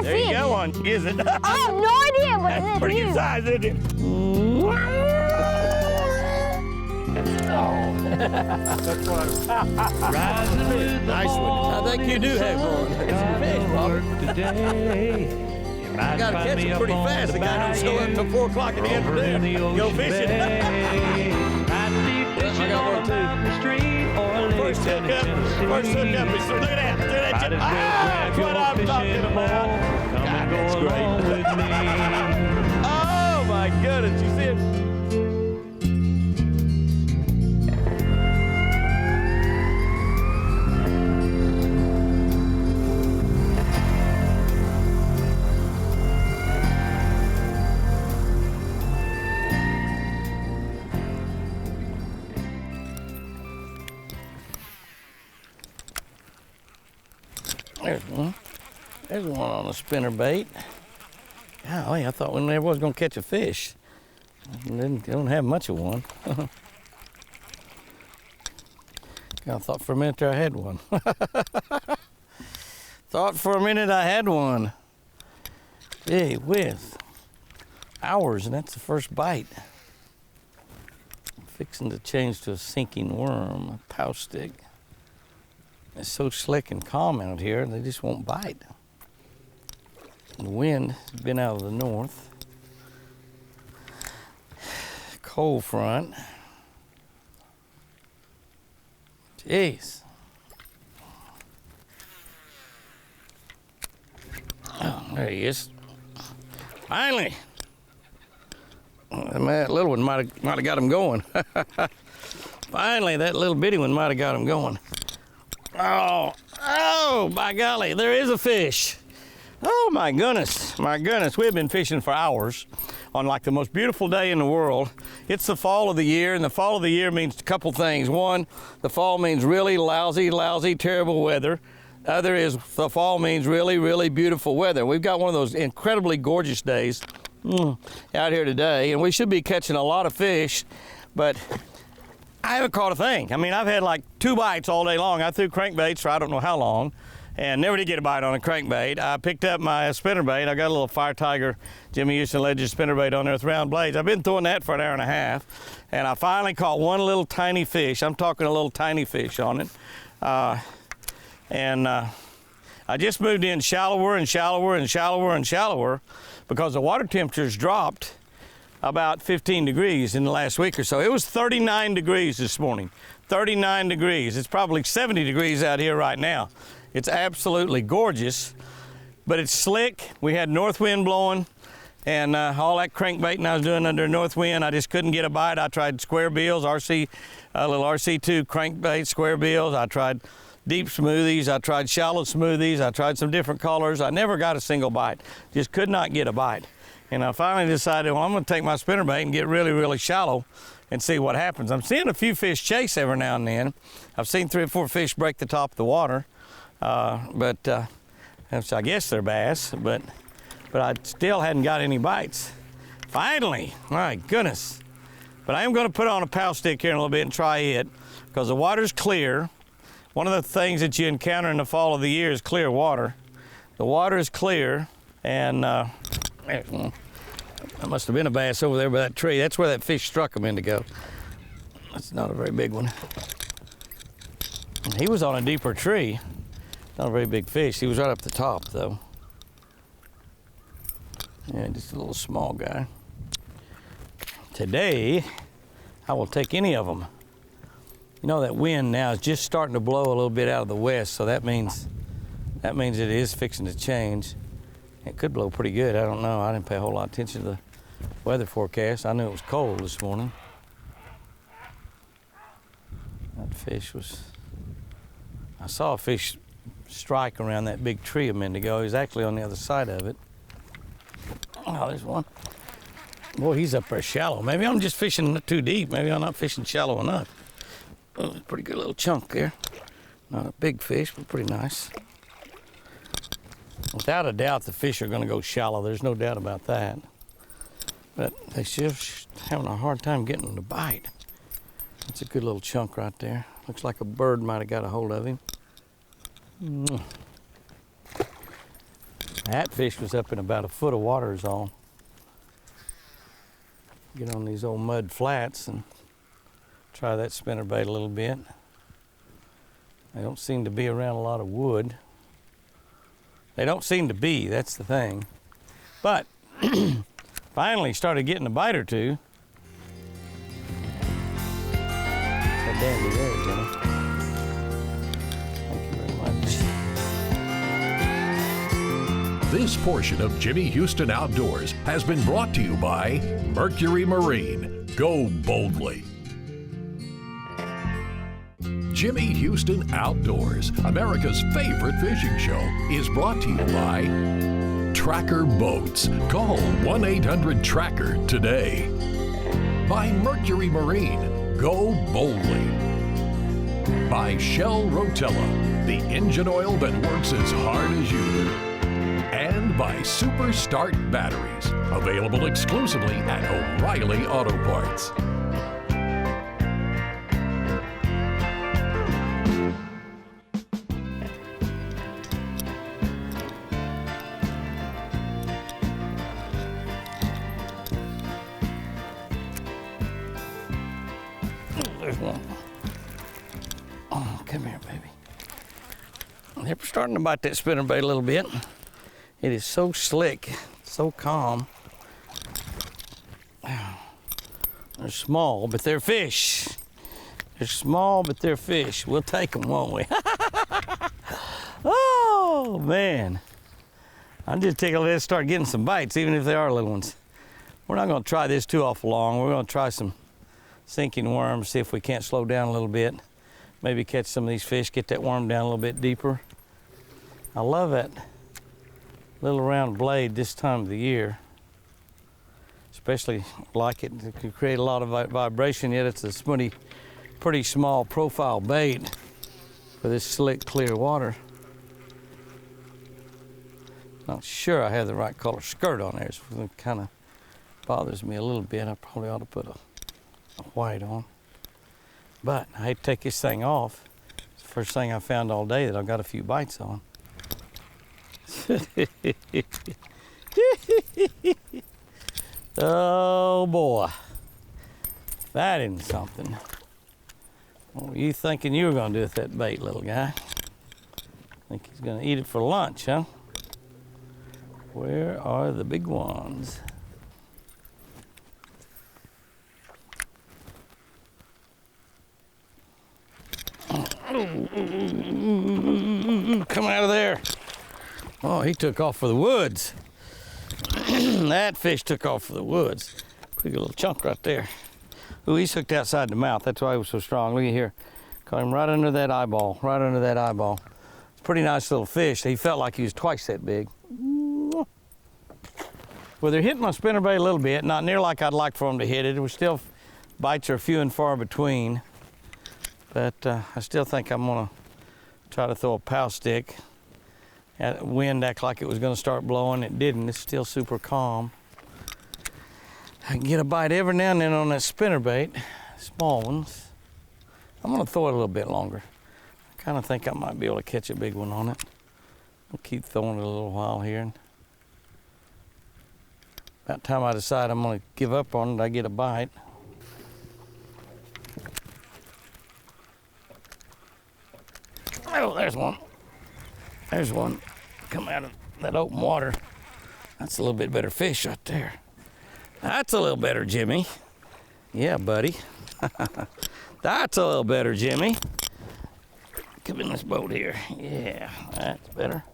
I There see you it. go one. Is it? I have no idea, but That's it's pretty huge. good size, isn't it? That's what Nice one. I think you do have one. It's a fish, Bobby. I gotta catch him pretty fast. The guy don't show up until 4 o'clock in the afternoon. Go fishing. I got one too. First hook up. Look at that. Look at that. That's what I'm talking about. God, that's great. Oh my goodness, you see it? There's one. There's one on a spinnerbait. Golly, I thought we never was gonna catch a fish. Don't have much of one. I thought for a minute there I had one. Thought for a minute I had one. Gee whiz. Hours, and that's the first bite. I'm fixing to change to a sinking worm, a pow stick. It's so slick and calm out here, they just won't bite. The wind has been out of the north. Cold front. Jeez. Oh, there he is. Finally. That little one might have got him going. Finally, that little bitty one might have got him going. Oh, by golly, there is a fish. Oh my goodness, we've been fishing for hours on like the most beautiful day in the world. It's the fall of the year, and the fall of the year means a couple things. One, the fall means really lousy, terrible weather. Other is the fall means really, really beautiful weather. We've got one of those incredibly gorgeous days out here today, and we should be catching a lot of fish, but I haven't caught a thing. I mean, I've had like 2 bites all day long. I threw crankbaits for I don't know how long and never did get a bite on a crankbait. I picked up my spinnerbait. I got a little Fire Tiger Jimmy Houston Legend spinnerbait on there with round blades. I've been throwing that for an hour and a half, and I finally caught one little tiny fish. I'm talking a little tiny fish on it. I just moved in shallower and shallower and shallower and shallower because the water temperature's dropped about 15 degrees in the last week or so. It was 39 degrees this morning, 39 degrees. It's probably 70 degrees out here right now. It's absolutely gorgeous, but it's slick. We had north wind blowing, and all that crankbaiting I was doing under north wind, I just couldn't get a bite. I tried square bills, little RC2 crankbait square bills. I tried deep smoothies. I tried shallow smoothies. I tried some different colors. I never got a single bite. Just could not get a bite. And I finally decided, well, I'm going to take my spinnerbait and get really, really shallow and see what happens. I'm seeing a few fish chase every now and then. I've seen 3 or 4 fish break the top of the water, but I guess they're bass, but I still hadn't got any bites. Finally, my goodness. But I am going to put on a pow stick here in a little bit and try it because the water's clear. One of the things that you encounter in the fall of the year is clear water. The water is clear, and there's one. That must have been a bass over there by that tree. That's where that fish struck a minute ago. That's not a very big one. He was on a deeper tree. Not a very big fish. He was right up the top, though. Yeah, just a little small guy. Today, I will take any of them. You know, that wind now is just starting to blow a little bit out of the west, so that means it is fixing to change. It could blow pretty good. I don't know. I didn't pay a whole lot of attention to the weather forecast. I knew it was cold this morning. That fish was... I saw a fish strike around that big tree a minute ago. He was actually on the other side of it. Oh, there's one. Boy, he's up there shallow. Maybe I'm just fishing too deep. Maybe I'm not fishing shallow enough. Oh, pretty good little chunk there. Not a big fish, but pretty nice. Without a doubt, the fish are going to go shallow. There's no doubt about that. But they're just having a hard time getting them to bite. That's a good little chunk right there. Looks like a bird might have got a hold of him. That fish was up in about a foot of water is all. Get on these old mud flats and try that spinnerbait a little bit. They don't seem to be around a lot of wood. They don't seem to be, that's the thing. But finally started getting a bite or two. That dandy there, Jimmy. Thank you very much. This portion of Jimmy Houston Outdoors has been brought to you by Mercury Marine. Go boldly. Jimmy Houston Outdoors, America's favorite fishing show, is brought to you by Tracker Boats. Call 1-800-TRACKER today. By Mercury Marine. Go boldly. By shellrotella, the engine oil that works as hard as you do. And by Super Start batteries, available exclusively at O'Reilly Auto Parts. There's one. Oh, come here, baby. They're starting to bite that spinnerbait a little bit. It is so slick, so calm. They're small, but they're fish. They're small, but they're fish. We'll take them, won't we? Oh, man. I'm just tickled to start getting some bites, even if they are little ones. We're not going to try this too awful long. We're going to try some sinking worms, see if we can't slow down a little bit. Maybe catch some of these fish, get that worm down a little bit deeper. I love that little round blade this time of the year. Especially like it. It can create a lot of vibration, yet it's a pretty small profile bait for this slick, clear water. Not sure I have the right color skirt on there, so it kind of bothers me a little bit. I probably ought to put a white on. But I hate to take this thing off. It's the first thing I found all day that I've got a few bites on. Oh boy, that isn't something. What were you thinking you were going to do with that bait, little guy? Think he's going to eat it for lunch, huh? Where are the big ones? Come out of there. Oh, he took off for the woods. That fish took off for the woods. Pretty good little chunk right there. Ooh, he's hooked outside the mouth. That's why he was so strong. Look at here. Caught him right under that eyeball. Right under that eyeball. It's a pretty nice little fish. He felt like he was twice that big. Well, they're hitting my spinnerbait a little bit. Not near like I'd like for them to hit it. We're still, bites are few and far between. But I still think I'm going to try to throw a pow stick. The wind acted like it was going to start blowing. It didn't. It's still super calm. I can get a bite every now and then on that spinnerbait, small ones. I'm going to throw it a little bit longer. I kind of think I might be able to catch a big one on it. I'll keep throwing it a little while here. About time I decide I'm going to give up on it, I get a bite. Oh, there's one. There's one. Come out of that open water. That's a little bit better fish right there. That's a little better, Jimmy. Yeah, buddy. That's a little better, Jimmy. Come in this boat here. Yeah, that's better.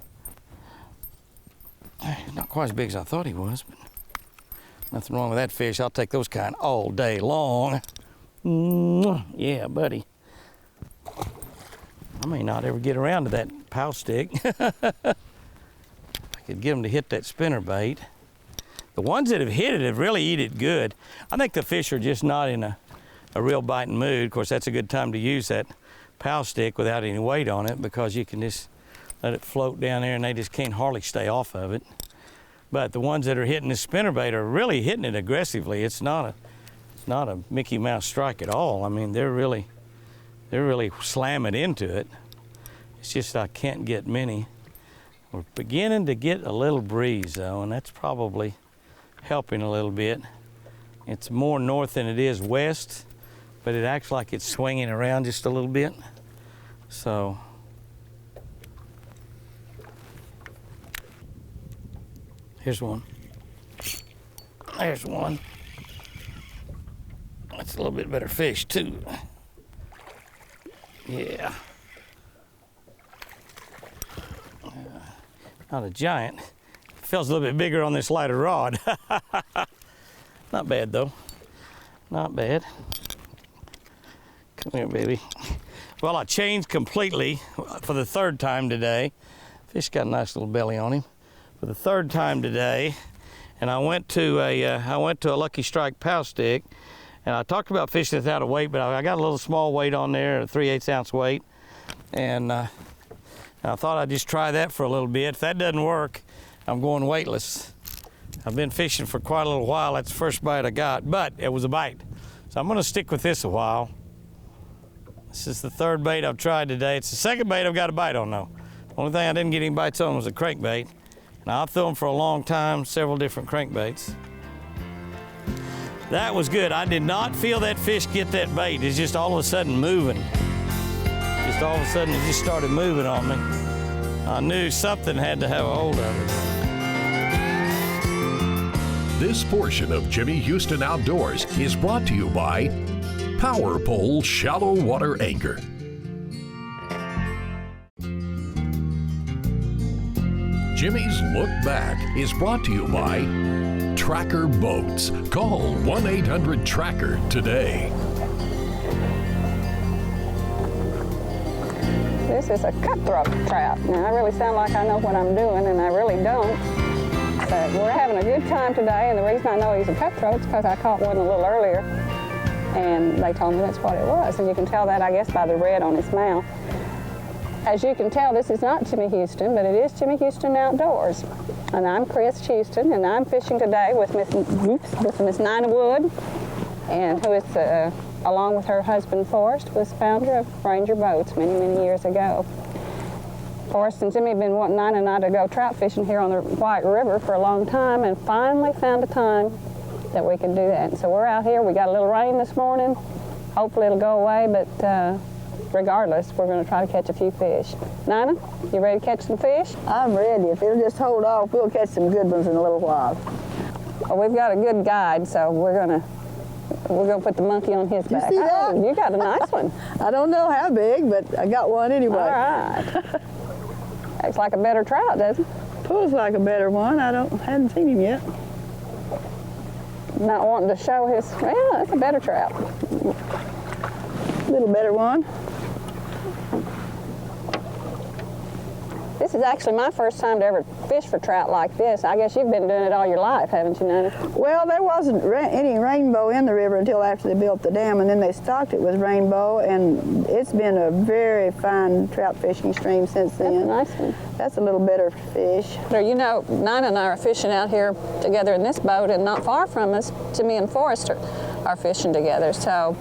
Not quite as big as I thought he was, but nothing wrong with that fish. I'll take those kind all day long. Yeah, buddy. I may not ever get around to that pow stick. I could get them to hit that spinnerbait. The ones that have hit it have really eat it good. I think the fish are just not in a real biting mood. Of course, that's a good time to use that pow stick without any weight on it, because you can just let it float down there and they just can't hardly stay off of it. But the ones that are hitting the spinnerbait are really hitting it aggressively. It's not a Mickey Mouse strike at all. I mean, they're really slamming into it. It's just I can't get many. We're beginning to get a little breeze though, and that's probably helping a little bit. It's more north than it is west, but it acts like it's swinging around just a little bit. So, here's one. There's one. That's a little bit better fish too. Yeah. Not a giant. Feels a little bit bigger on this lighter rod. Not bad though. Not bad. Come here, baby. Well, I changed completely for the third time today. Fish got a nice little belly on him. For the third time today, and I went to a Lucky Strike pow stick, and I talked about fishing without a weight, but I got a little small weight on there, a 3/8 ounce weight, and I thought I'd just try that for a little bit. If that doesn't work, I'm going weightless. I've been fishing for quite a little while. That's the first bite I got, but it was a bite. So I'm gonna stick with this a while. This is the third bait I've tried today. It's the second bait I've got a bite on though. The only thing I didn't get any bites on was a crankbait. Now I've thrown them for a long time, several different crankbaits. That was good. I did not feel that fish get that bait. It's just all of a sudden moving. Just all of a sudden it just started moving on me. I knew something had to have a hold of it. This portion of Jimmy Houston Outdoors is brought to you by PowerPole Shallow Water Anchor. Jimmy's Look Back is brought to you by Tracker Boats. Call 1-800-TRACKER today. This is a cutthroat trout. Now, I really sound like I know what I'm doing, and I really don't. But we're having a good time today, and the reason I know he's a cutthroat is because I caught one a little earlier, and they told me that's what it was. And you can tell that, I guess, by the red on his mouth. As you can tell, this is not Jimmy Houston, but it is Jimmy Houston Outdoors. And I'm Chris Houston, and I'm fishing today with Miss Nina Wood, and who is, along with her husband Forrest, was founder of Ranger Boats many, many years ago. Forrest and Jimmy have been wanting Nina and I to go trout fishing here on the White River for a long time, and finally found a time that we can do that. And so we're out here. We got a little rain this morning. Hopefully it'll go away, but regardless, we're going to try to catch a few fish. Nina, you ready to catch some fish? I'm ready. If it'll just hold off, we'll catch some good ones in a little while. Well, we've got a good guide, so we're gonna put the monkey on his back. see that? Oh, you got a nice one. I don't know how big, but I got one anyway. All right. Acts like a better trout, doesn't it? Pulls like a better one. Hadn't seen him yet. Not wanting to show his, well, that's a better trout. Little better one. This is actually my first time to ever fish for trout like this. I guess you've been doing it all your life, haven't you, Nina? Well, there wasn't any rainbow in the river until after they built the dam, and then they stocked it with rainbow, and it's been a very fine trout fishing stream since then. That's a nice one. That's a little better fish. You know, Nina and I are fishing out here together in this boat, and not far from us, Jimmy and Forrest are fishing together. So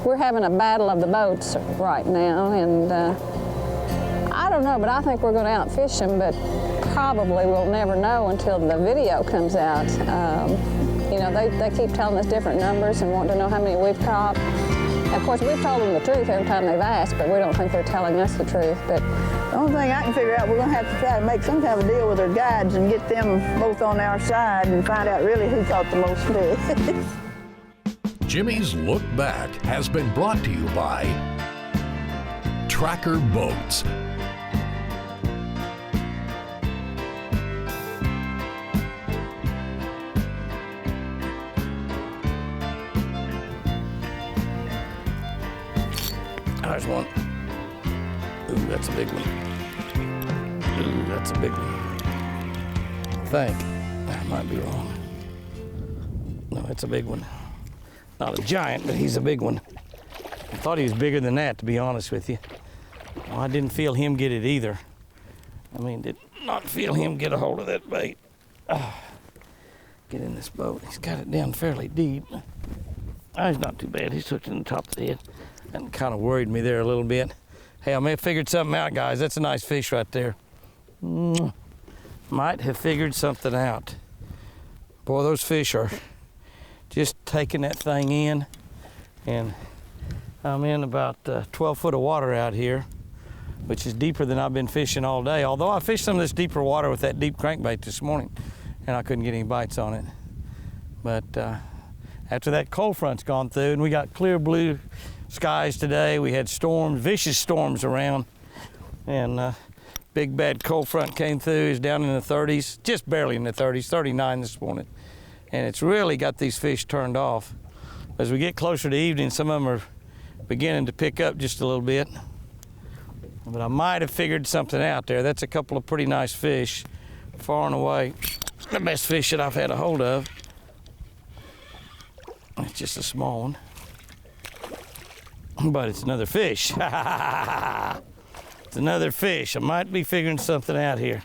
we're having a battle of the boats right now, and I don't know, but I think we're going to outfish them, but probably we'll never know until the video comes out. You know, they keep telling us different numbers and want to know how many we've caught. And of course, we've told them the truth every time they've asked, but we don't think they're telling us the truth. But the only thing I can figure out, we're going to have to try to make some kind of a deal with our guides and get them both on our side and find out really who caught the most fish. Jimmy's Look Back has been brought to you by Tracker Boats. There's one. Ooh, that's a big one. Ooh, that's a big one. I think. I might be wrong. No, it's a big one. Not a giant, but he's a big one. I thought he was bigger than that, to be honest with you. Well, I didn't feel him get it either. I mean, did not feel him get a hold of that bait. Get in this boat. He's got it down fairly deep. Oh, he's not too bad. He's touching the top of the head. And kind of worried me there a little bit. Hey, I may have figured something out, guys. That's a nice fish right there. Might have figured something out. Boy, those fish are just taking that thing in. And I'm in about 12 foot of water out here, which is deeper than I've been fishing all day. Although I fished some of this deeper water with that deep crankbait this morning, and I couldn't get any bites on it. But after that cold front's gone through, and we got clear blue skies today, we had storms, vicious storms around, and big bad cold front came through. It's down in the 30s, just barely in the 30s, 39 this morning. And it's really got these fish turned off. As we get closer to evening, some of them are beginning to pick up just a little bit. But I might have figured something out there. That's a couple of pretty nice fish, far and away the best fish that I've had a hold of. It's just a small one, but it's another fish. It's another fish. I might be figuring something out here.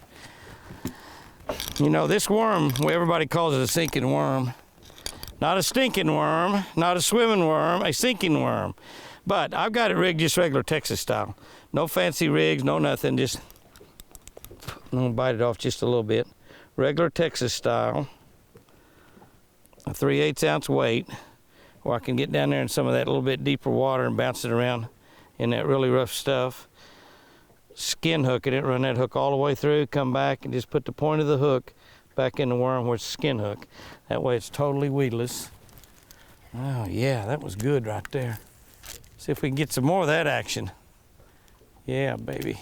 You know, this worm, well, everybody calls it a sinking worm. Not a stinking worm, not a swimming worm, a sinking worm. But I've got it rigged just regular Texas style. No fancy rigs, no nothing, just, I'm gonna bite it off just a little bit. Regular Texas style, a 3/8 ounce weight, where I can get down there in some of that little bit deeper water and bounce it around in that really rough stuff. Skin hooking it, run that hook all the way through, come back and just put the point of the hook back in the worm where it's a skin hook. That way it's totally weedless. Oh yeah, that was good right there. See if we can get some more of that action. Yeah, baby.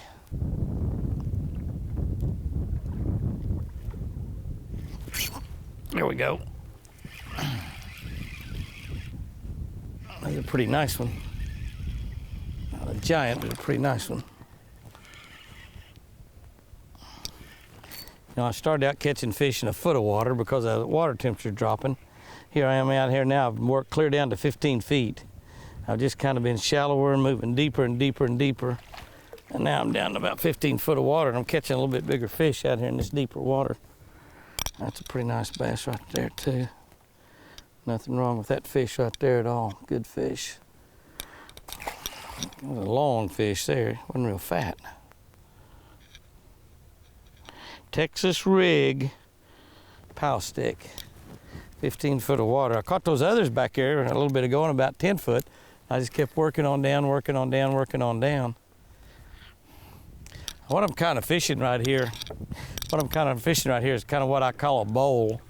There we go. That's a pretty nice one. Not a giant, but a pretty nice one. You know, I started out catching fish in a foot of water because the water temperature dropping. Here I am out here now. I've worked clear down to 15 feet. I've just kind of been shallower and moving deeper and deeper and deeper. And now I'm down to about 15 foot of water, and I'm catching a little bit bigger fish out here in this deeper water. That's a pretty nice bass right there too. Nothing wrong with that fish right there at all. Good fish. That was a long fish there. Wasn't real fat. Texas rig, pow stick, 15 foot of water. I caught those others back there a little bit ago in about 10 foot. I just kept working on down, working on down, working on down. What I'm kind of fishing right here, is kind of what I call a bowl.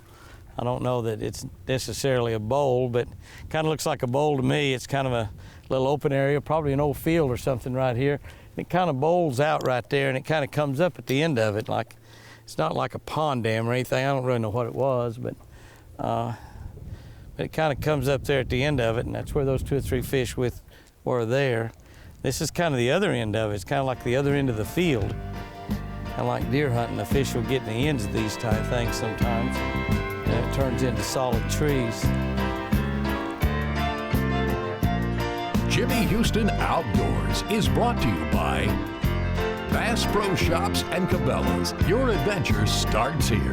I don't know that it's necessarily a bowl, but kind of looks like a bowl to me. It's kind of a little open area, probably an old field or something right here. It kind of bowls out right there, and it kind of comes up at the end of it. Like, it's not like a pond dam or anything. I don't really know what it was, but it kind of comes up there at the end of it, and that's where those 2 or 3 fish were there. This is kind of the other end of it. It's kind of like the other end of the field. Kind of like deer hunting. The fish will get in the ends of these type things sometimes, and it turns into solid trees. Jimmy Houston Outdoors is brought to you by Bass Pro Shops and Cabelas. Your adventure starts here.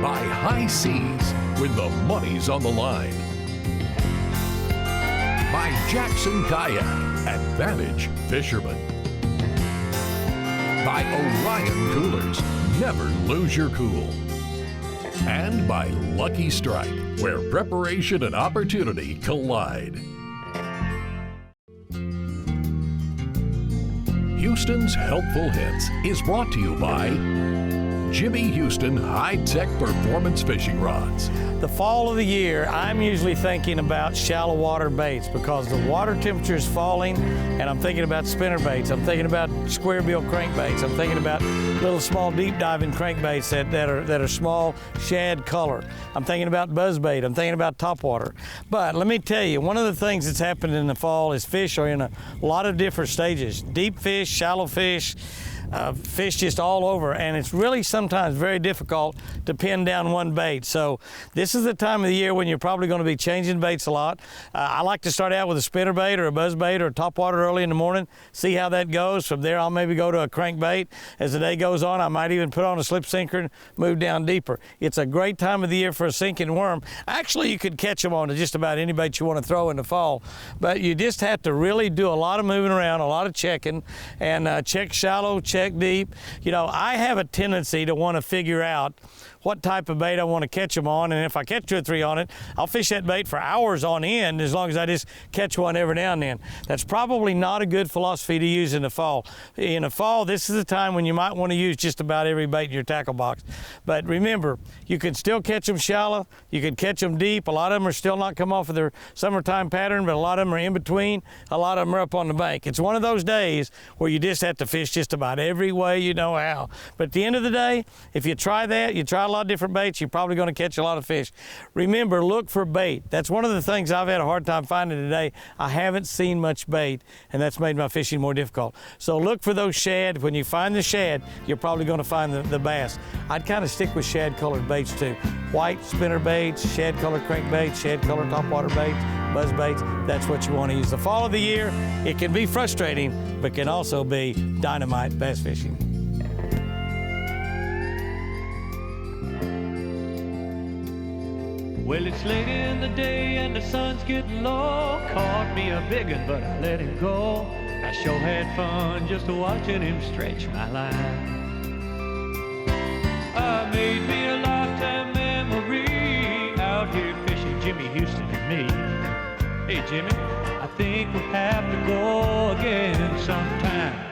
By High Seas, when the money's on the line. By Jackson Kayak, Advantage Fisherman. By Orion Coolers, never lose your cool. And by Lucky Strike, where preparation and opportunity collide. Houston's Helpful Hints is brought to you by Jimmy Houston High-Tech Performance Fishing Rods. The fall of the year, I'm usually thinking about shallow water baits because the water temperature is falling, and I'm thinking about spinner baits. I'm thinking about square bill crankbaits. I'm thinking about little small deep diving crankbaits that are small shad color. I'm thinking about buzzbait. I'm thinking about topwater. But let me tell you, one of the things that's happened in the fall is fish are in a lot of different stages. Deep fish, shallow fish, fish just all over, and it's really sometimes very difficult to pin down one bait. So this is the time of the year when you're probably going to be changing baits a lot. I like to start out with a spinnerbait or a buzzbait or a topwater early in the morning, see how that goes. From there, I'll maybe go to a crankbait. As the day goes on, I might even put on a slip sinker and move down deeper. It's a great time of the year for a sinking worm. Actually, you could catch them on just about any bait you want to throw in the fall, but you just have to really do a lot of moving around, a lot of checking, and check shallow, check deep. You know, I have a tendency to want to figure out what type of bait I want to catch them on, and if I catch 2 or 3 on it, I'll fish that bait for hours on end as long as I just catch one every now and then. That's probably not a good philosophy to use in the fall. In the fall, this is the time when you might want to use just about every bait in your tackle box. But remember, you can still catch them shallow, you can catch them deep. A lot of them are still not come off of their summertime pattern, but a lot of them are in between. A lot of them are up on the bank. It's one of those days where you just have to fish just about every way you know how. But at the end of the day, if you try that, you try a lot of different baits, you're probably going to catch a lot of fish. Remember, look for bait. That's one of the things I've had a hard time finding today. I haven't seen much bait, and that's made my fishing more difficult. So look for those shad. When you find the shad, you're probably going to find the bass. I'd kind of stick with shad colored baits too. White spinner baits, shad colored crankbaits, shad colored topwater baits, buzz baits. That's what you want to use. The fall of the year, it can be frustrating, but can also be dynamite bass fishing. Well, it's late in the day and the sun's getting low. Caught me a big one, but I let him go. I sure had fun just watching him stretch my line. I made me a lifetime memory out here fishing Jimmy Houston and me. Hey, Jimmy, I think we'll have to go again sometime.